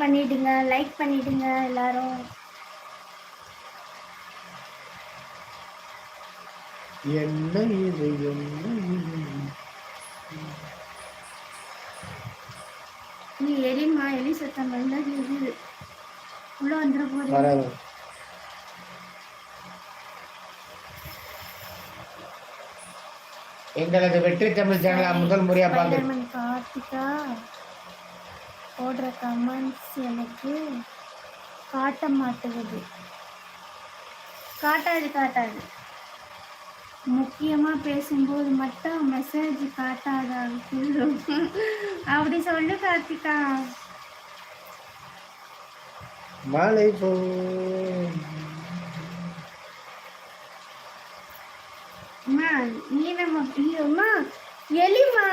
பண்ணிடுங்க, லைக் பண்ணிடுங்க எல்லாரும். என்ன இது நீ எலிமா, எலி சத்தம் வந்தா கேக்குது. உள்ள வந்துட போறேன். எங்களது வெற்றி தமிழ் சேனலை முதல் முறையா பார்த்து கார்த்திகா போடுற கமெண்ட்ஸ் எனக்கு காட்ட மாட்டேங்குது. காட்டாது. முக்கியமா பேசும்போது மட்டும் மெசேஜ் காட்டாத. அப்படி சொல்லு கார்த்திகா. மாலை போ நீ நம்ம எலிமா.